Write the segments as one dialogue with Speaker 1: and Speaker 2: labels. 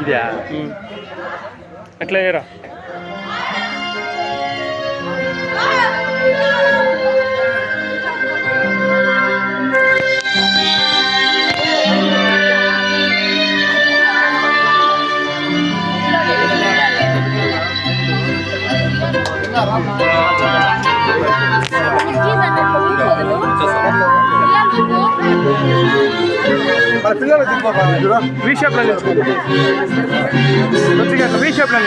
Speaker 1: ఇదా అట్లా ఏరా వి షేప్లో తీసుకున్నాం వి షేప్లో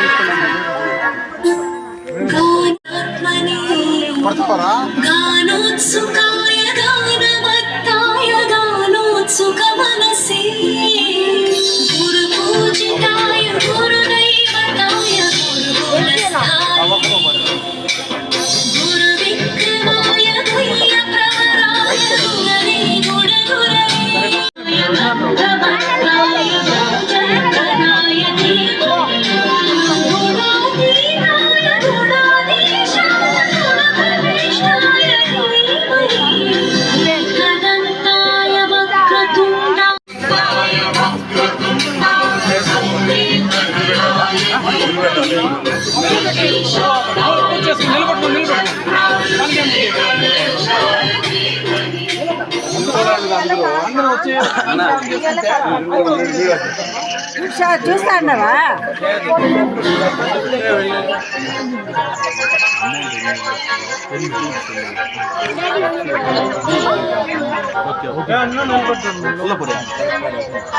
Speaker 2: చూస్తాండవా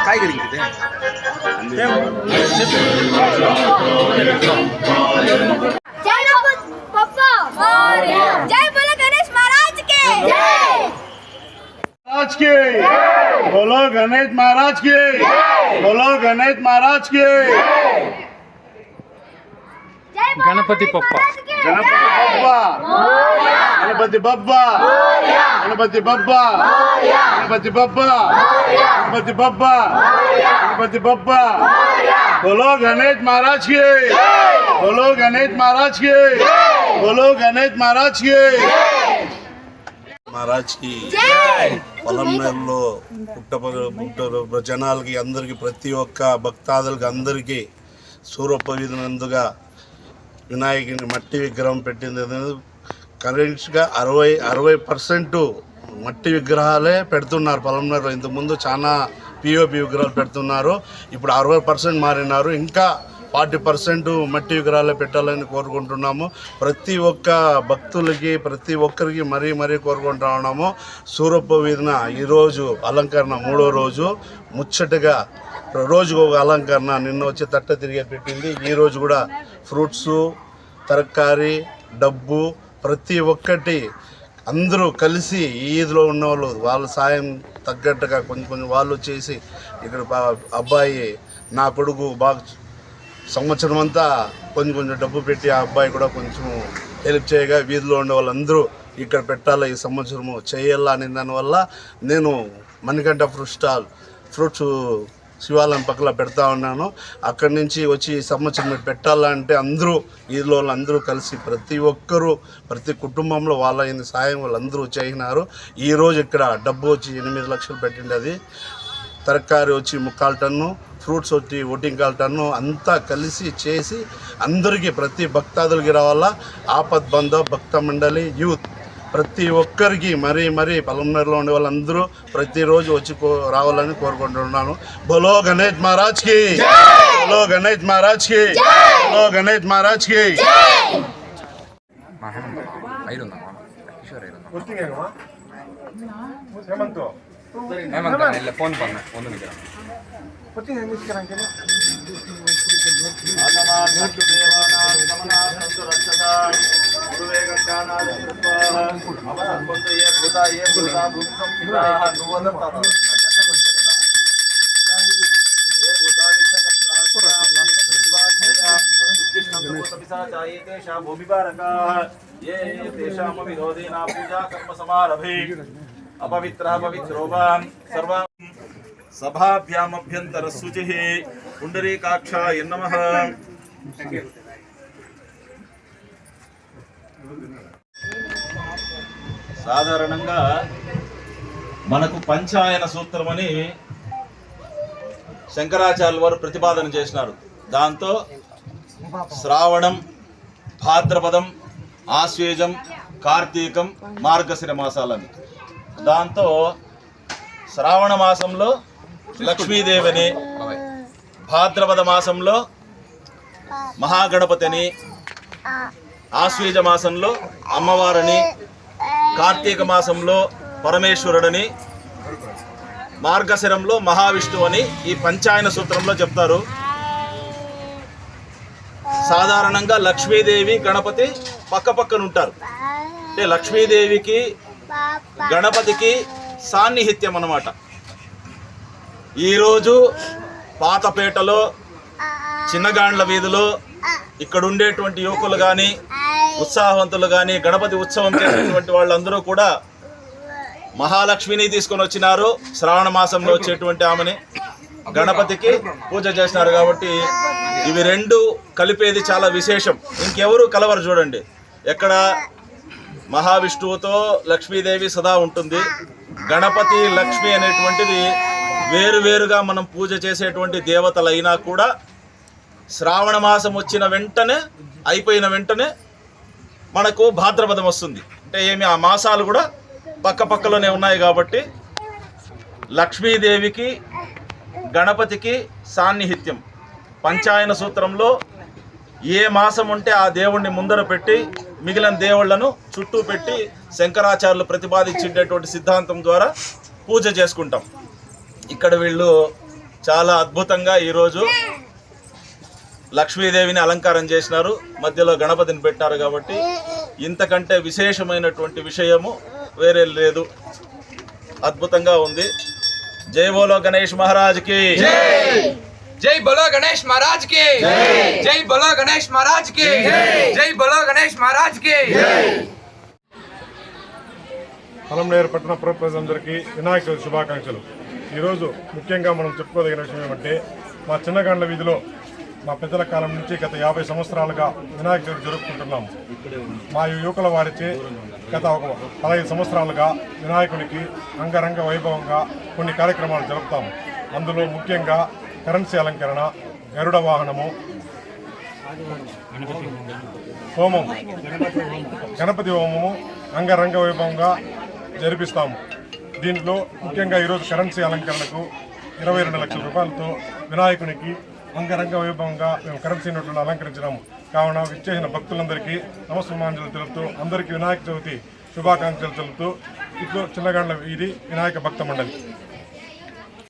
Speaker 3: కాయగరి
Speaker 4: जय बोलो गणेश महाराज के
Speaker 5: बोलो गणेश महाराज के बोलो गणेश महाराज के
Speaker 1: गणपति पप्पा
Speaker 5: गणपति बप्पा गणपति बप्पा गणपति बप्पा गणपति बप्पा गणपति बप्पा बोलो गणेश महाराज के बोलो गणेश महाराज के बोलो गणेश महाराज के महाराज की పొలంనేరులో పుట్ట జనాలకి అందరికీ ప్రతి ఒక్క భక్తాదులకి అందరికీ సూరప్ప వీధి నందుగా వినాయకుని మట్టి విగ్రహం పెట్టింది. కరెంట్గా 60% మట్టి విగ్రహాలే పెడుతున్నారు పొలంనేరులో. ఇంతకుముందు చాలా పిఓపి విగ్రహాలు పెడుతున్నారు. ఇప్పుడు 60% మారినారు. ఇంకా 40% మట్టి విగ్రహాలే పెట్టాలని కోరుకుంటున్నాము. ప్రతి ఒక్క భక్తులకి ప్రతి ఒక్కరికి మరీ కోరుకుంటా ఉన్నాము. సూరప్ప వీధిన ఈరోజు అలంకరణ 3వ రోజు. ముచ్చటగా రోజుకు ఒక అలంకరణ. నిన్న వచ్చి తట్ట తిరిగే పెట్టింది. ఈరోజు కూడా ఫ్రూట్స్, తరకారీ, డబ్బు ప్రతి ఒక్కటి అందరూ కలిసి ఈద్లో ఉన్నవాళ్ళు వాళ్ళ సాయం తగ్గట్టుగా కొంచెం వాళ్ళు చేసి ఇక్కడ అబ్బాయి నా కొడుకు బాగా సంవత్సరం అంతా కొంచెం డబ్బు పెట్టి ఆ అబ్బాయి కూడా కొంచెం హెల్ప్ చేయగా వీధిలో ఉండే వాళ్ళందరూ ఇక్కడ పెట్టాలి ఈ సంవత్సరము చేయాలా అని దానివల్ల నేను మణికంఠ ఫ్రూట్స్ శివాలయం పక్కన పెడతా ఉన్నాను. అక్కడి నుంచి వచ్చి ఈ సంవత్సరం మీరు పెట్టాలంటే అందరూ వీధిలో వాళ్ళందరూ కలిసి ప్రతి ఒక్కరూ ప్రతి కుటుంబంలో వాళ్ళ సాయం వాళ్ళందరూ చేసినారు. ఈరోజు ఇక్కడ డబ్బు వచ్చి 8 లక్షలు పెట్టింది. అది తరకారీ వచ్చి 3/4 టన్ను, ఫ్రూట్స్ వచ్చి 1/4 టన్ను అంతా కలిసి చేసి అందరికీ ప్రతి భక్తాదులకి రావాలా. ఆపద్ బంధ భక్త మండలి యూత్ ప్రతి ఒక్కరికి మరీ పొలంనేరులో ఉండే వాళ్ళందరూ ప్రతిరోజు వచ్చి రావాలని కోరుకుంటున్నాను. బోలో గణేష్ మహారాజ్ కి, బోలో గణేష్ మహారాజ్ కి, బోలో గణేష్ మహారాజ్ కి.
Speaker 1: ఫోన్ పన్న ಒಂದು ನಿಮಿಷ
Speaker 3: अपवित्रः पवित्रोवान् सर्वां सभाभ्यामभ्यन्तर शुचिः पुण्डरीकाक्षाय नमः. సాధారణంగా మనకు పంచాయన సూత్రమని శంకరాచార్యుల వారు ప్రతిపాదన చేసినారు. దాంతో శ్రావణం, భాద్రపదం, ఆశ్వేజం, కార్తీకం, మార్గశిర మాసాలని. దాంతో శ్రావణ మాసంలో లక్ష్మీదేవిని, భాద్రపద మాసంలో మహాగణపతిని, ఆశ్వేజ మాసంలో అమ్మవారిని, కార్తీక మాసంలో పరమేశ్వరుడని, మార్గశిరంలో మహావిష్ణువు అని ఈ పంచాయన సూత్రంలో చెప్తారు. సాధారణంగా లక్ష్మీదేవి, గణపతి పక్క పక్కన ఉంటారు. అంటే లక్ష్మీదేవికి గణపతికి సాన్నిహిత్యం అన్నమాట. ఈరోజు పాతపేటలో, చిన్నగాండ్ల వీధిలో ఇక్కడ ఉండేటువంటి యువకులు కానీ, ఉత్సాహవంతులు కానీ, గణపతి ఉత్సవం చేసేటువంటి వాళ్ళందరూ కూడా మహాలక్ష్మిని తీసుకొని వచ్చినారు. శ్రావణ మాసంలో వచ్చేటువంటి ఆమెని గణపతికి పూజ చేసినారు. కాబట్టి ఇవి రెండు కలిపేది చాలా విశేషం. ఇంకెవరు కలవరు. చూడండి, ఎక్కడ మహావిష్ణువుతో లక్ష్మీదేవి సదా ఉంటుంది. గణపతి, లక్ష్మి అనేటువంటిది వేరువేరుగా మనం పూజ చేసేటువంటి దేవతలు అయినా కూడా శ్రావణ మాసం వచ్చిన వెంటనే, అయిపోయిన వెంటనే మనకు భాద్రపదం వస్తుంది. అంటే ఏమి, ఆ మాసాలు కూడా పక్క పక్కలోనే ఉన్నాయి. కాబట్టి లక్ష్మీదేవికి, గణపతికి సాన్నిహిత్యం. పంచాయన సూత్రంలో ఏ మాసం ఉంటే ఆ దేవుణ్ణి ముందర పెట్టి మిగిలిన దేవుళ్లను చుట్టూ పెట్టి శంకరాచార్యులు ప్రతిపాదించేటటువంటి సిద్ధాంతం ద్వారా పూజ చేసుకుంటాం. ఇక్కడ వీళ్ళు చాలా అద్భుతంగా ఈరోజు లక్ష్మీదేవిని అలంకారం చేసినారు, మధ్యలో గణపతిని పెట్టారు. కాబట్టి ఇంతకంటే విశేషమైనటువంటి విషయము వేరే లేదు. అద్భుతంగా ఉంది. జై బోలో గణేష్ మహారాజ్ కి
Speaker 2: జై బోలో గణేష్ మహారాజ్ కి జై బోలో గణేష్ మహారాజ్ కి జై బోలో గణేష్ మహారాజ్ కి.
Speaker 6: పొలంనేరు పట్టణ పుర ప్రజలందరికీ వినాయక చవితి శుభాకాంక్షలు. ఈరోజు ముఖ్యంగా మనం చెప్పుకోదగిన విషయం ఏమంటే, మా చిన్నగాండ్ల వీధిలో మా పెద్దల కాలం నుంచి గత 50 సంవత్సరాలుగా వినాయక చవితి జరుపుకుంటున్నాము. మా యువకుల వారిచే గత ఒక 15 సంవత్సరాలుగా వినాయకునికి అంగరంగ వైభవంగా కొన్ని కార్యక్రమాలు జరుపుతాము. అందులో ముఖ్యంగా కరెన్సీ అలంకరణ, గరుడ వాహనము, హోమం, గణపతి హోమము అంగరంగ వైభవంగా జరిపిస్తాము. దీంట్లో ముఖ్యంగా ఈరోజు కరెన్సీ అలంకరణకు 22 లక్షల రూపాయలతో వినాయకునికి అంగరంగ వైభవంగా మేము కరెన్సీ నోట్లను అలంకరించినాము. కావున విచ్చేసిన భక్తులందరికీ నమస్సుమాంజలు తెలుపుతూ అందరికీ వినాయక చవితి శుభాకాంక్షలు తెలుపుతూ ఇట్లు చిన్నగాండ్ల వీధి వినాయక భక్త మండలి.